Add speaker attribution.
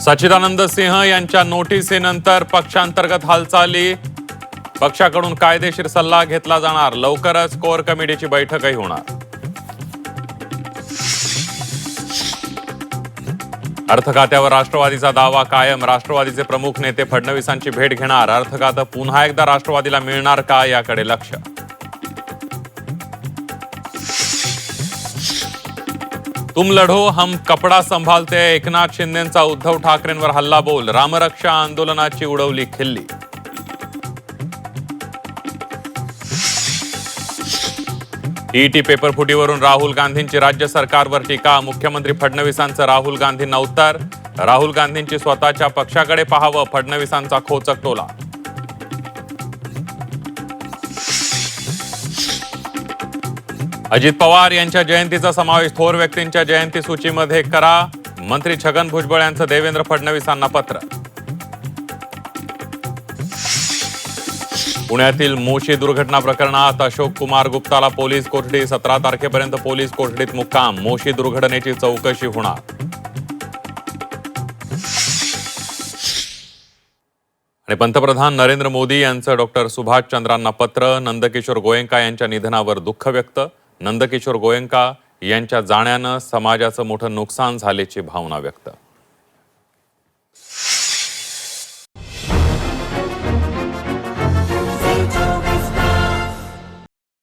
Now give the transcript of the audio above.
Speaker 1: सच्चिदानंद सिंह यांच्या नोटिसीनंतर पक्षांतर्गत हालचाली, पक्षाकडून कायदेशीर सल्ला घेतला जाणार. लवकरच कोर कमिटीची बैठकही होणार. अर्थ खात्यावर राष्ट्रवादीचा दावा कायम. राष्ट्रवादीचे प्रमुख नेते फडणवीसांची भेट घेणार. अर्थ खातं पुन्हा एकदा राष्ट्रवादीला मिळणार का, याकडे लक्ष. तुम लढो हम कपडा संभालते. एकनाथ शिंदेंचा उद्धव ठाकरेंवर हल्ला बोल. रामरक्षा आंदोलनाची उडवली खिल्ली. ईटी पेपर फुटीवरून राहुल गांधींची राज्य सरकारवर टीका. मुख्यमंत्री फडणवीसांचं राहुल गांधींना उत्तर. राहुल गांधींची स्वतःच्या पक्षाकडे पाहावं, फडणवीसांचा खोचक टोला. अजित पवार यांच्या जयंतीचा समावेश थोर व्यक्तींच्या जयंती सूचीमध्ये करा. मंत्री छगन भुजबळ यांचं देवेंद्र फडणवीसांना पत्र. पुण्यातील मोशी दुर्घटना प्रकरणात अशोक कुमार गुप्ताला पोलीस कोठडी. 17 तारखेपर्यंत पोलीस कोठडीत मुक्काम. मोशी दुर्घटनेची चौकशी होणार. आणि पंतप्रधान नरेंद्र मोदी यांचं डॉक्टर सुभाषचंद्रांना पत्र. नंदकिशोर गोयंका यांच्या निधनावर दुःख व्यक्त. नंदकिशोर गोयंका यांच्या जाण्यानं समाजाचं मोठं नुकसान झाल्याची भावना व्यक्त.